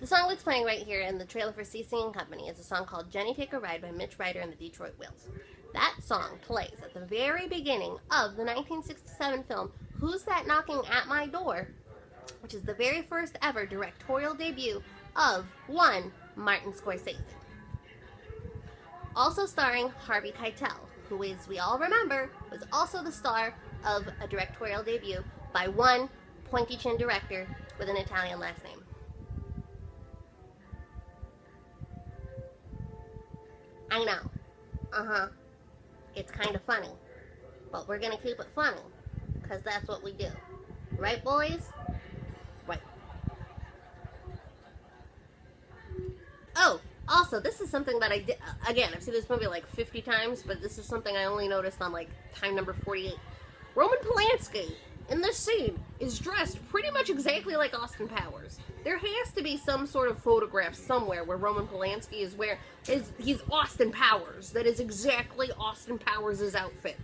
The song that's playing right here in the trailer for CC and Company is a song called Jenny Take a Ride by Mitch Ryder and the Detroit Wheels. That song plays at the very beginning of the 1967 film Who's That Knocking at My Door?, which is the very first ever directorial debut of one Martin Scorsese. Also starring Harvey Keitel, who, as we all remember, was also the star of a directorial debut by one pointy-chin director with an Italian last name. I know. It's kind of funny. But we're gonna keep it funny, because that's what we do. Right, boys? Right. Oh, also, this is something that I did. Again, I've seen this movie like 50 times, but this is something I only noticed on like time number 48. Roman Polanski in this scene is dressed pretty much exactly like Austin Powers. There has to be some sort of photograph somewhere where Roman Polanski he's Austin Powers. That is exactly Austin Powers' outfit.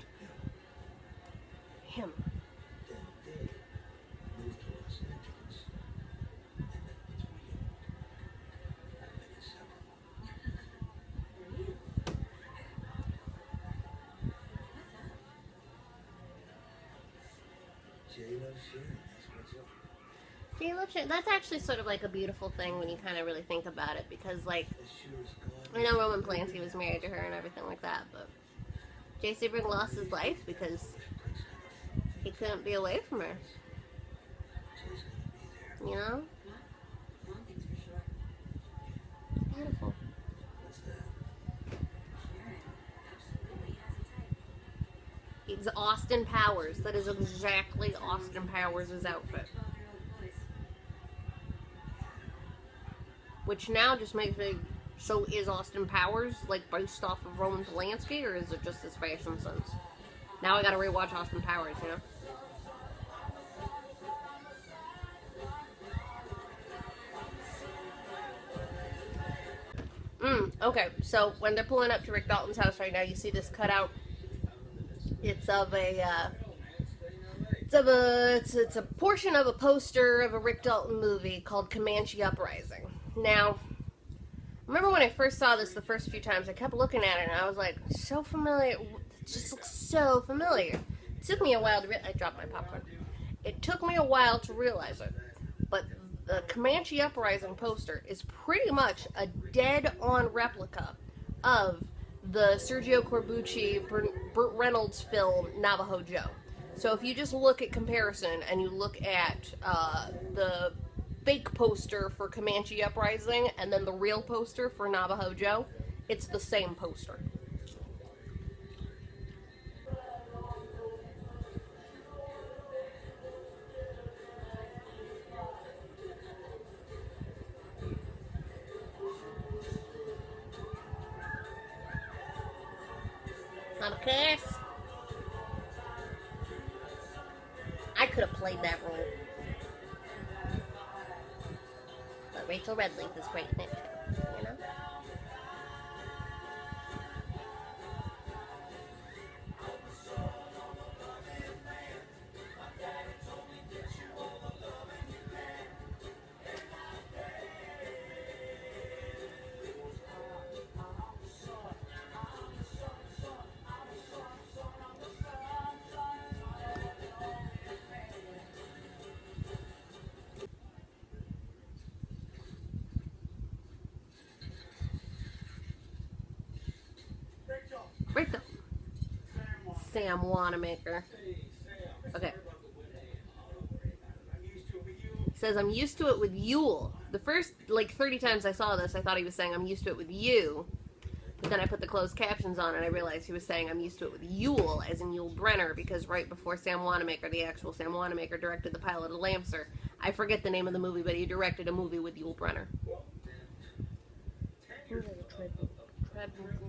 Him. That's actually sort of like a beautiful thing when you kind of really think about it, because like, I know Roman Polanski was married to her and everything like that, but Jay Sebring lost his life because he couldn't be away from her. You know? Beautiful. He's Austin Powers. That is exactly Austin Powers' outfit. Which now just makes me, so is Austin Powers like based off of Roman Polanski, or is it just his fashion sense? Now I gotta rewatch Austin Powers, you know? Okay, so when they're pulling up to Rick Dalton's house right now, you see this cutout. It's of it's a portion of a poster of a Rick Dalton movie called Comanche Uprising. Now, remember when I first saw this the first few times, I kept looking at it and I was like, so familiar. It just looks so familiar. It took me a while to I dropped my popcorn. It took me a while to realize it. But the Comanche Uprising poster is pretty much a dead-on replica of the Sergio Corbucci, Burt Reynolds film Navajo Joe. So if you just look at comparison and you look at the fake poster for Comanche Uprising and then the real poster for Navajo Joe, it's the same poster. Podcast. I could have played that role. But Rachel Redleaf is great in it too, you know? Right though. Sam Wanamaker. Okay. He says, I'm used to it with Yule. The first, 30 times I saw this, I thought he was saying, I'm used to it with you. But then I put the closed captions on and I realized he was saying, I'm used to it with Yule, as in Yul Brynner, because right before Sam Wanamaker, the actual Sam Wanamaker, directed the pilot of Lamster. I forget the name of the movie, but he directed a movie with Yul Brynner.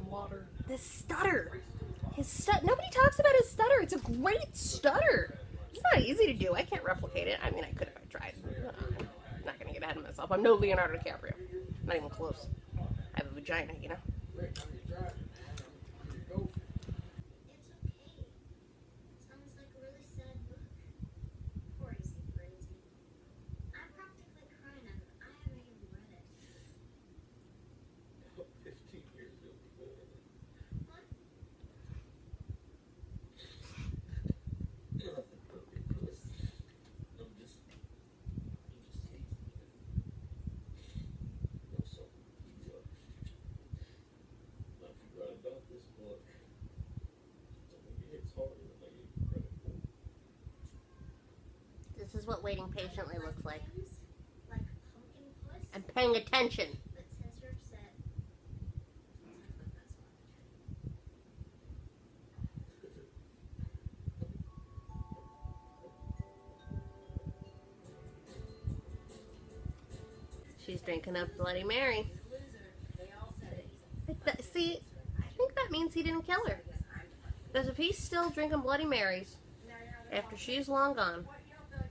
Water. The stutter. Nobody talks about his stutter. It's a great stutter. It's not easy to do. I can't replicate it. I mean, I could if I tried. I'm not going to get ahead of myself. I'm no Leonardo DiCaprio. Not even close. I have a vagina, you know? waiting patiently looks like. I'm paying attention. She's drinking a Bloody Mary. See, I think that means he didn't kill her. Because if he's still drinking Bloody Marys after she's long gone,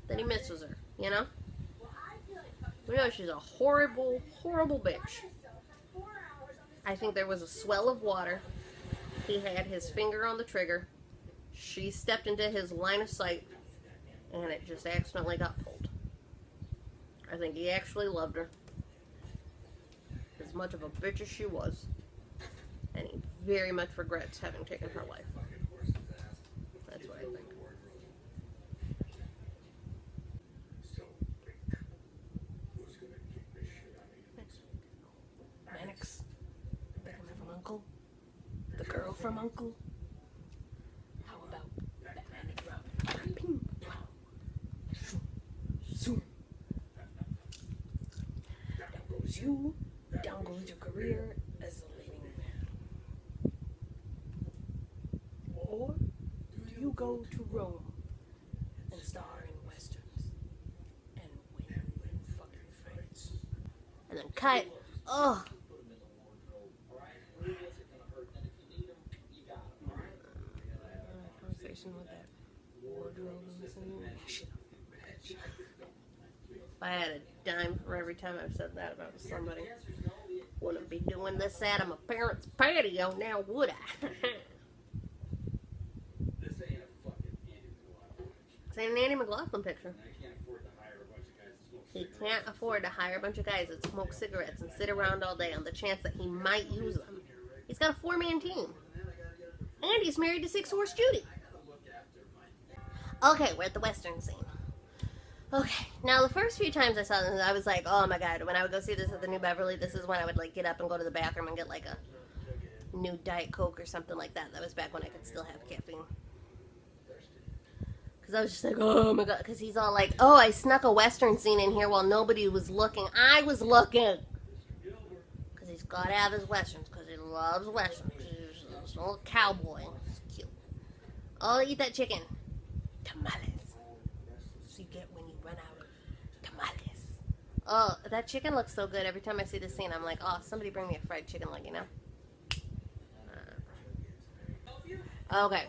then he misses her, you know? We know she's a horrible, horrible bitch. I think there was a swell of water. He had his finger on the trigger. She stepped into his line of sight, and it just accidentally got pulled. I think he actually loved her. As much of a bitch as she was. And he very much regrets having taken her life. That's what I think. Mannix. The guy from Uncle. The girl from Uncle. How about Batman and Robin? Ping, pow. Zoom, zoom. Down goes you. Down goes your career as a leading man. Or do you go to Rome and star in westerns and win fucking fights? And then cut. Ugh. Conversation with that wardrobe. If I had a dime for every time I've said that about somebody, wouldn't be doing this out of my parents' patio now, would I? This ain't an Andy McLaughlin picture. He can't afford to hire a bunch of guys that smoke cigarettes and sit around all day on the chance that he might use them. He's got a 4-man team. And he's married to 6-horse Judy. Okay, we're at the Western scene. Okay, now the first few times I saw this, I was like, oh my god, when I would go see this at the New Beverly, this is when I would like get up and go to the bathroom and get like a new Diet Coke or something like that. That was back when I could still have caffeine. Because I was just like, oh my god, because he's all like, oh, I snuck a Western scene in here while nobody was looking. I was looking! Because he's got to have his Westerns, because he loves Westerns. He's a little cowboy. It's cute. Oh, eat that chicken. Tamales. So you get when you run out of tamales. Oh, that chicken looks so good. Every time I see this scene, I'm like, oh, somebody bring me a fried chicken leg, you know? Okay,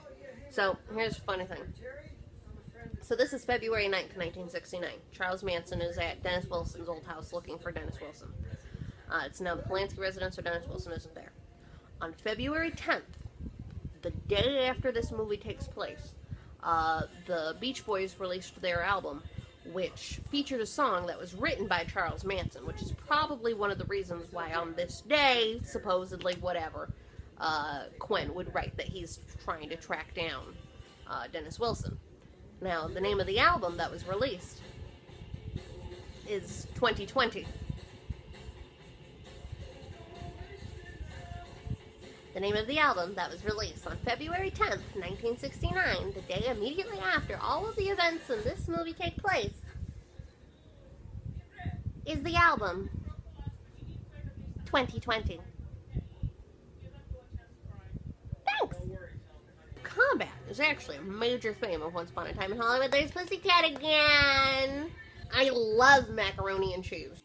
so here's a funny thing. So this is February 9th, 1969. Charles Manson is at Dennis Wilson's old house looking for Dennis Wilson. It's now the Polanski residence, so Dennis Wilson isn't there. On February 10th, the day after this movie takes place, the Beach Boys released their album, which featured a song that was written by Charles Manson, which is probably one of the reasons why on this day, supposedly, whatever, Quinn would write that he's trying to track down Dennis Wilson. Now, the name of the album that was released is 2020. The name of the album that was released on February 10th, 1969, the day immediately after all of the events in this movie take place, is the album 2020. Thanks! Combat is actually a major theme of Once Upon a Time in Hollywood. There's Pussycat again! I love macaroni and cheese.